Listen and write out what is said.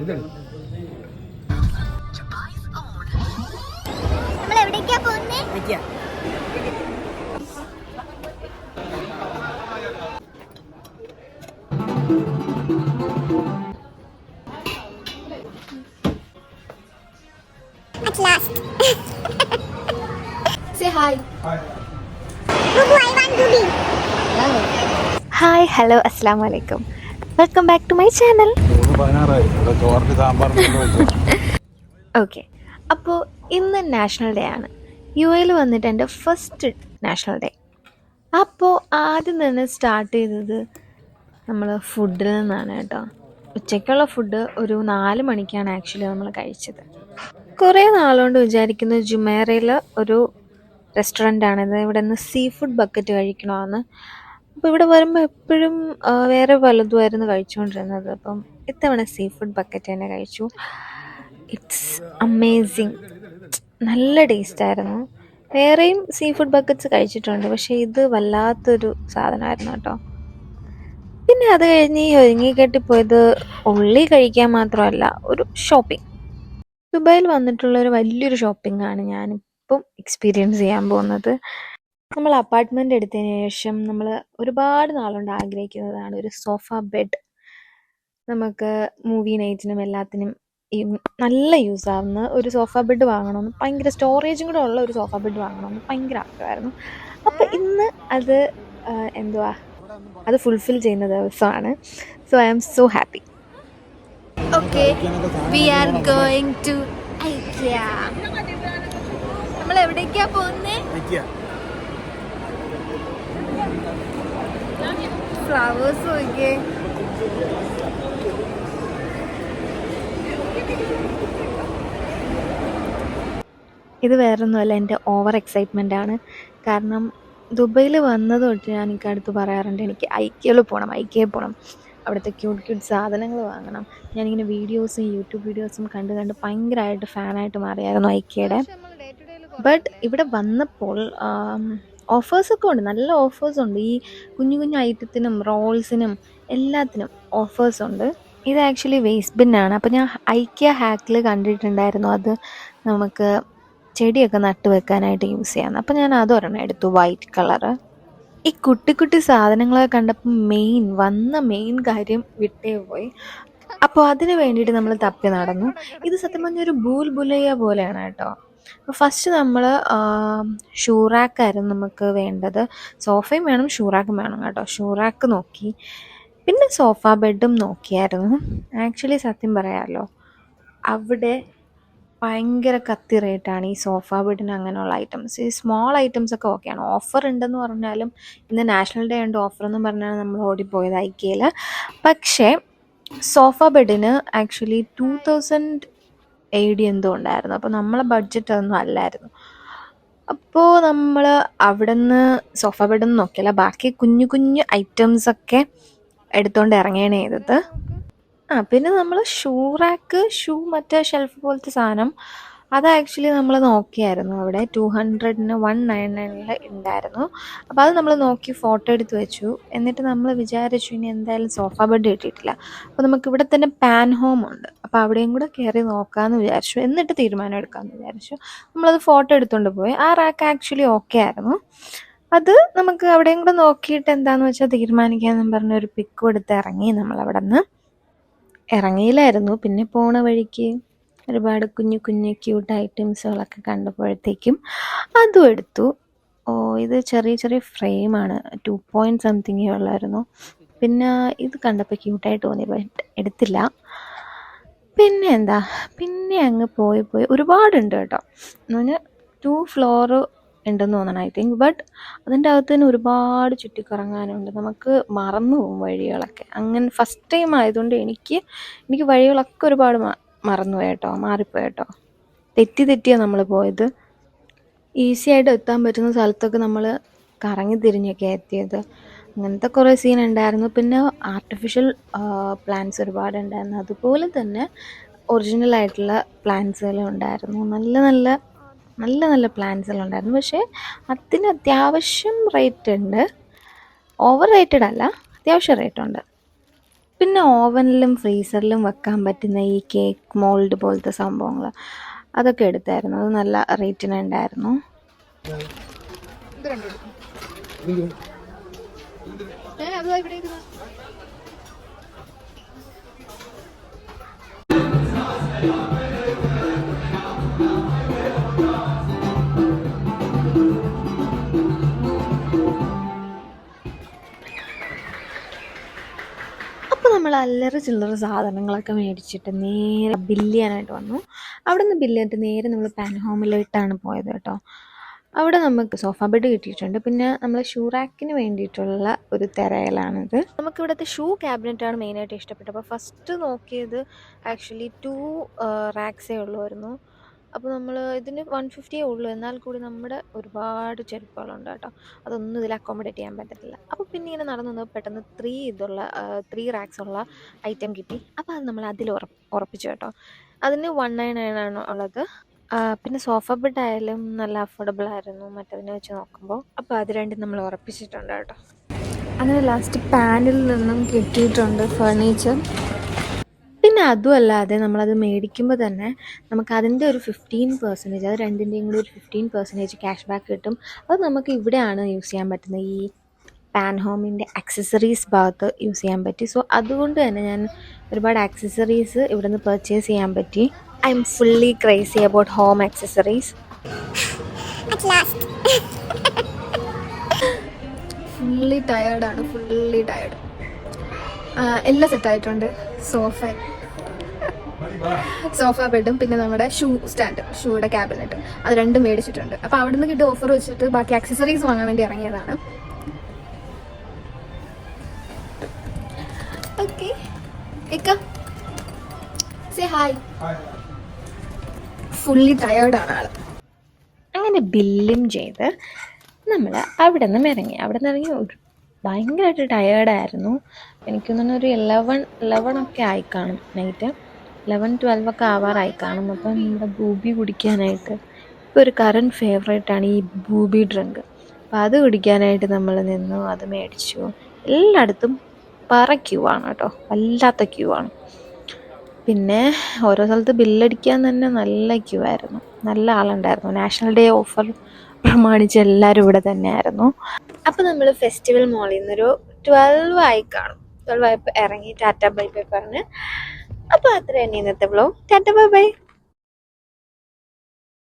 At last. Say hi. Hi. Gugu, I want to be. Hi hello അസ്സാം വലൈക്കും, welcome back to my channel. Okay, അപ്പോൾ ഇന്ന് national day ആണ്. യു.എയിൽ വന്നിട്ട് എൻ്റെ ഫസ്റ്റ് നാഷണൽ ഡേ. അപ്പോൾ ആദ്യം തന്നെ സ്റ്റാർട്ട് ചെയ്തത് നമ്മൾ ഫുഡിൽ നിന്നാണ് കേട്ടോ. ഉച്ചയ്ക്കുള്ള ഫുഡ് ഒരു 4 മണിക്കാണ് ആക്ച്വലി നമ്മൾ കഴിച്ചത്. കുറേ നാളുകൊണ്ട് വിചാരിക്കുന്ന ജുമേറയിൽ ഒരു റെസ്റ്റോറൻ്റാണിത്. ഇവിടെ നിന്ന് സീ ഫുഡ് ബക്കറ്റ് കഴിക്കണമെന്ന്. അപ്പോൾ ഇവിടെ വരുമ്പോൾ എപ്പോഴും വേറെ പലതുമായിരുന്നു കഴിച്ചുകൊണ്ടിരുന്നത്. അപ്പം ഇത്തവണ സീ ഫുഡ് ബക്കറ്റ് തന്നെ കഴിച്ചു. ഇറ്റ്സ് അമേസിങ്, നല്ല ടേസ്റ്റായിരുന്നു. വേറെയും സീ ഫുഡ് ബക്കറ്റ്സ് കഴിച്ചിട്ടുണ്ട്, പക്ഷേ ഇത് വല്ലാത്തൊരു സാധനമായിരുന്നു കേട്ടോ. പിന്നെ അത് കഴിഞ്ഞ് ഒരുങ്ങിക്കെട്ടിപ്പോയത് ഉള്ളി കഴിക്കാൻ മാത്രമല്ല, ഒരു ഷോപ്പിംഗ്. ദുബായിൽ വന്നിട്ടുള്ള ഒരു വലിയൊരു ഷോപ്പിംഗ് ആണ് ഞാനിപ്പം എക്സ്പീരിയൻസ് ചെയ്യാൻ പോകുന്നത്. നമ്മൾ അപ്പാർട്ട്മെൻ്റ് എടുത്തതിന് ശേഷം നമ്മൾ ഒരുപാട് നാളുകൊണ്ട് ആഗ്രഹിക്കുന്നതാണ് ഒരു സോഫ ബെഡ്. നമുക്ക് മൂവി നൈറ്റിനും എല്ലാത്തിനും നല്ല യൂസ് ആവുന്ന ഒരു സോഫ ബെഡ് വാങ്ങണമെന്ന്, ഭയങ്കര സ്റ്റോറേജും കൂടെ ഉള്ള ഒരു സോഫ ബെഡ് വാങ്ങണമെന്ന് ഭയങ്കര ആഗ്രഹമായിരുന്നു. അപ്പോൾ ഇന്ന് അത് അത് ഫുൾഫിൽ ചെയ്യുന്ന ദിവസമാണ്. So I am so happy. Okay, we are going to ഐക്യ. നമ്മൾ എവിടേക്കാ പോകുന്നത്? ഫ്ലവേഴ്സ് നോക്കിയേ. ഇത് വേറൊന്നുമല്ല, എൻ്റെ ഓവർ എക്സൈറ്റ്മെൻ്റ് ആണ്. കാരണം ദുബൈയിൽ വന്നത് തൊട്ട് ഞാൻ എനിക്ക് അടുത്ത് പറയാറുണ്ട് എനിക്ക് ഐക്യയിൽ പോകണം, അവിടുത്തെ ക്യൂട്ട് സാധനങ്ങൾ വാങ്ങണം. ഞാനിങ്ങനെ വീഡിയോസും യൂട്യൂബ് വീഡിയോസും കണ്ട് ഭയങ്കരമായിട്ട് ഫാനായിട്ട് മാറിയായിരുന്നു ഐക്യയുടെ. ബട്ട് ഇവിടെ വന്നപ്പോൾ ഓഫേഴ്സൊക്കെ ഉണ്ട്, നല്ല ഓഫേഴ്സുണ്ട്. ഈ കുഞ്ഞു ഐറ്റത്തിനും റോൾസിനും എല്ലാത്തിനും ഓഫേഴ്സുണ്ട്. ഇത് ആക്ച്വലി വേസ്റ്റ് ബിന്നാണ്. അപ്പോൾ ഞാൻ ഐക്യ ഹാക്കിൽ കണ്ടിട്ടുണ്ടായിരുന്നു അത് നമുക്ക് ചെടിയൊക്കെ നട്ട് വെക്കാനായിട്ട് യൂസ് ചെയ്യാമെന്ന്. അപ്പോൾ ഞാൻ അതൊരെണ്ണം എടുത്തു, വൈറ്റ് കളറ്. ഈ കുട്ടി സാധനങ്ങളൊക്കെ കണ്ടപ്പോൾ മെയിൻ കാര്യം വിട്ടേ പോയി. അപ്പോൾ അതിന് വേണ്ടിയിട്ട് നമ്മൾ തപ്പി നടന്നു. ഇത് സത്യം പറഞ്ഞൊരു ഭൂൽഭുലയ്യ പോലെയാണ് കേട്ടോ. അപ്പോൾ ഫസ്റ്റ് നമ്മൾ ഷൂറാക്കായിരുന്നു നമുക്ക് വേണ്ടത്. സോഫയും വേണം, ഷൂറാക്കും വേണം കേട്ടോ. ഷൂറാക്ക് നോക്കി, പിന്നെ സോഫ ബെഡും നോക്കിയായിരുന്നു. ആക്ച്വലി സത്യം പറയാമല്ലോ, അവിടെ ഭയങ്കര കത്തി റേറ്റാണ് ഈ സോഫ ബെഡിന് അങ്ങനെയുള്ള ഐറ്റംസ്. ഈ സ്മോൾ ഐറ്റംസൊക്കെ ഓക്കെയാണ്. ഓഫർ ഉണ്ടെന്ന് പറഞ്ഞാലും, ഇന്ന് നാഷണൽ ഡേ ഉണ്ട് ഓഫറെന്ന് പറഞ്ഞാണ് നമ്മൾ ഓടിപ്പോയത് ഐക്യയിൽ. പക്ഷേ സോഫ ബെഡിന് ആക്ച്വലി 2080 എന്തോ ഉണ്ടായിരുന്നു. അപ്പോൾ നമ്മളെ ബഡ്ജറ്റ് അതൊന്നും അല്ലായിരുന്നു. അപ്പോൾ നമ്മൾ അവിടെ നിന്ന് സോഫ ബെഡൊന്നും നോക്കിയില്ല, ബാക്കി കുഞ്ഞു ഐറ്റംസൊക്കെ എടുത്തുകൊണ്ട് ഇറങ്ങുകയാണ് ചെയ്തത്. പിന്നെ നമ്മൾ ഷൂ മറ്റേ ഷെൽഫ് പോലത്തെ സാധനം അത് ആക്ച്വലി നമ്മൾ നോക്കിയായിരുന്നു. അവിടെ 200-ന് 199 ഉണ്ടായിരുന്നു. അപ്പോൾ അത് നമ്മൾ നോക്കി ഫോട്ടോ എടുത്ത് വെച്ചു. എന്നിട്ട് നമ്മൾ വിചാരിച്ചു ഇനി എന്തായാലും സോഫ ബെഡ് കിട്ടിയിട്ടില്ല, അപ്പോൾ നമുക്ക് ഇവിടെ തന്നെ പാൻ ഹോം ഉണ്ട്, അപ്പോൾ അവിടെയും കൂടെ കയറി നോക്കാമെന്ന് വിചാരിച്ചു. എന്നിട്ട് തീരുമാനം എടുക്കാമെന്ന് വിചാരിച്ചു. നമ്മളത് ഫോട്ടോ എടുത്തുകൊണ്ട് പോയി. ആ റാക്ക് ആക്ച്വലി ഓക്കെ ആയിരുന്നു. അത് നമുക്ക് അവിടെയും കൂടെ നോക്കിയിട്ട് എന്താണെന്ന് വെച്ചാൽ തീരുമാനിക്കാമെന്നും പറഞ്ഞൊരു പിക്കും എടുത്ത് ഇറങ്ങി. നമ്മളവിടെ നിന്ന് ഇറങ്ങിയില്ലായിരുന്നു. പിന്നെ പോണ വഴിക്ക് ഒരുപാട് കുഞ്ഞു ക്യൂട്ട് ഐറ്റംസുകളൊക്കെ കണ്ടപ്പോഴത്തേക്കും അതും എടുത്തു. ഇത് ചെറിയ ഫ്രെയിമാണ്, 2 പോയിൻറ്റ് സംതിങ്ങേ ഉള്ളായിരുന്നു. പിന്നെ ഇത് കണ്ടപ്പോൾ ക്യൂട്ടായിട്ട് തോന്നി, ബട്ട് എടുത്തില്ല. പിന്നെ അങ്ങ് പോയി ഒരുപാടുണ്ട് കേട്ടോ. എന്ന് പറഞ്ഞാൽ 2 ഫ്ലോർ ഉണ്ടെന്ന് തോന്നണം ഐ തിങ്ക്. ബട്ട് അതിൻ്റെ അകത്ത് തന്നെ ഒരുപാട് ചുറ്റിക്കറങ്ങാനുണ്ട്. നമുക്ക് മറന്നു പോകും വഴികളൊക്കെ. അങ്ങനെ ഫസ്റ്റ് ടൈം ആയതുകൊണ്ട് എനിക്ക് വഴികളൊക്കെ ഒരുപാട് മറന്നുപോയി കേട്ടോ, മാറിപ്പോയി കേട്ടോ. തെറ്റിയാണ് നമ്മൾ പോയത്. ഈസി ആയിട്ട് എത്താൻ പറ്റുന്ന സ്ഥലത്തൊക്കെ നമ്മൾ കറങ്ങി തിരിഞ്ഞൊക്കെ എത്തിയത്. അങ്ങനത്തെ കുറേ സീൻ ഉണ്ടായിരുന്നു. പിന്നെ ആർട്ടിഫിഷ്യൽ പ്ലാന്റ്സ് ഒരുപാടുണ്ടായിരുന്നു. അതുപോലെ തന്നെ ഒറിജിനൽ ആയിട്ടുള്ള പ്ലാന്റ്സുകളും ഉണ്ടായിരുന്നു. നല്ല പ്ലാന്റ്സുകളുണ്ടായിരുന്നു. പക്ഷേ അതിന് അത്യാവശ്യം റേറ്റ് ഉണ്ട്. ഓവർ റേറ്റഡ് അല്ല, അത്യാവശ്യം റേറ്റ് ഉണ്ട്. പിന്നെ ഓവനിലും ഫ്രീസറിലും വെക്കാൻ പറ്റുന്ന ഈ കേക്ക് മോൾഡ് പോലത്തെ സംഭവങ്ങൾ അതൊക്കെ എടുത്തായിരുന്നു. അത് നല്ല റേറ്റിനുണ്ടായിരുന്നു. അപ്പോൾ നമ്മൾ അല്ലറ ചില്ലറ സാധനങ്ങളൊക്കെ മേടിച്ചിട്ട് നേരെ ബില്ല് ചെയ്യാനായിട്ട് വന്നു. അവിടെ നിന്ന് ബില്ല് ചെയ്തിട്ട് നേരെ നമ്മൾ പാൻഹോമിലോട്ടാണ് പോയത് കേട്ടോ. അവിടെ നമുക്ക് സോഫ ബെഡ് കിട്ടിയിട്ടുണ്ട്. പിന്നെ നമ്മൾ ഷൂ റാക്കിന് വേണ്ടിയിട്ടുള്ള ഒരു തിരയലാണിത്. നമുക്ക് ഇവിടുത്തെ ഷൂ ക്യാബിനറ്റാണ് മെയിനായിട്ട് ഇഷ്ടപ്പെട്ടത്. അപ്പോൾ ഫസ്റ്റ് നോക്കിയത് ആക്ച്വലി 2 റാക്സേ ഉള്ളുമായിരുന്നു. അപ്പോൾ നമ്മൾ ഇതിന് 150 ഉള്ളൂ. എന്നാൽ കൂടി നമ്മുടെ ഒരുപാട് ചെരുപ്പുകളുണ്ട് കേട്ടോ. അതൊന്നും ഇതിൽ അക്കോമഡേറ്റ് ചെയ്യാൻ പറ്റത്തില്ല. അപ്പോൾ പിന്നെ ഇങ്ങനെ നടന്നു പെട്ടെന്ന് 3 റാക്സ് ഉള്ള ഐറ്റം കിട്ടി. അപ്പോൾ അത് നമ്മൾ അതിൽ ഉറപ്പിച്ചു കേട്ടോ. അതിന് 199 ആണ് ഉള്ളത്. പിന്നെ സോഫ ബെഡ് ആയാലും നല്ല അഫോർഡബിൾ ആയിരുന്നു മറ്റതിനെ വെച്ച് നോക്കുമ്പോൾ. അപ്പോൾ അത് രണ്ടും നമ്മൾ ഉറപ്പിച്ചിട്ടുണ്ട് കേട്ടോ. അങ്ങനെ ലാസ്റ്റ് പാനിൽ നിന്നും കിട്ടിയിട്ടുണ്ട് ഫർണിച്ചർ. പിന്നെ അതും അല്ലാതെ നമ്മളത് മേടിക്കുമ്പോൾ തന്നെ നമുക്ക് അതിൻ്റെ ഒരു 15%, അത് രണ്ടിൻ്റെയും കൂടി ഒരു 15% ക്യാഷ് ബാക്ക് കിട്ടും. അത് നമുക്ക് ഇവിടെയാണ് യൂസ് ചെയ്യാൻ പറ്റുന്നത്, ഈ പാൻഹോമിൻ്റെ ആക്സസറീസ് ഭാഗത്ത് യൂസ് ചെയ്യാൻ പറ്റി. സോ അതുകൊണ്ട് തന്നെ ഞാൻ ഒരുപാട് ആക്സസറീസ് ഇവിടെ നിന്ന് പർച്ചേസ് ചെയ്യാൻ പറ്റി. I am fully crazy about home accessories. At last. Fully ടയേർഡാണ്, ഫുള്ളി ടയേർഡ്. എല്ലാം സെറ്റായിട്ടുണ്ട്. സോഫ ബെഡും പിന്നെ നമ്മുടെ ഷൂ സ്റ്റാൻഡ്, ഷൂയുടെ ക്യാബിനറ്റ്, അത് രണ്ടും മേടിച്ചിട്ടുണ്ട്. അപ്പോൾ അവിടെ നിന്ന് കിട്ടിയ ഓഫർ വെച്ചിട്ട് ബാക്കി ആക്സസറീസ് വാങ്ങാൻ വേണ്ടി ഇറങ്ങിയതാണ്. ഓക്കെ ഇക്ക സേ ഹായ്. ഫുള്ളി ടയേർഡാണ് ആള്. അങ്ങനെ ബില്ലും ചെയ്ത് നമ്മൾ അവിടെ നിന്ന് ഇറങ്ങി. ഭയങ്കരമായിട്ട് ടയേർഡായിരുന്നു. എനിക്ക് തോന്നുന്നു ഒരു 11 ഒക്കെ ആയി കാണും. നൈറ്റ് 11-12 ഒക്കെ ആവാറായി കാണും. അപ്പം നമ്മുടെ ബൂബി കുടിക്കാനായിട്ട് ഇപ്പോൾ ഒരു കറൻറ്റ് ഫേവറേറ്റാണ് ഈ ബൂബി ഡ്രിങ്ക്. അപ്പോൾ അത് കുടിക്കാനായിട്ട് നമ്മൾ നിന്നു, അത് മേടിച്ചു. എല്ലായിടത്തും ക്യൂ ആണ് കേട്ടോ, വല്ലാത്ത ക്യൂ ആണ്. പിന്നെ ഓരോ സ്ഥലത്ത് ബില്ലടിക്കാൻ തന്നെ നല്ല ക്യൂ ആയിരുന്നു, നല്ല ആളുണ്ടായിരുന്നു. നാഷണൽ ഡേ ഓഫർ പ്രമാണിച്ച് എല്ലാവരും ഇവിടെ തന്നെയായിരുന്നു. അപ്പോൾ നമ്മൾ ഫെസ്റ്റിവൽ മോളിൽ നിന്നൊരു 12 ആയി കാണും. 12 ആയപ്പോൾ ഇറങ്ങി ടാറ്റ ബൈ ബൈ പറഞ്ഞ്. അപ്പോൾ അത്ര തന്നെ ഇന്നത്തെ വ്ലോഗ്. Tata bye bye.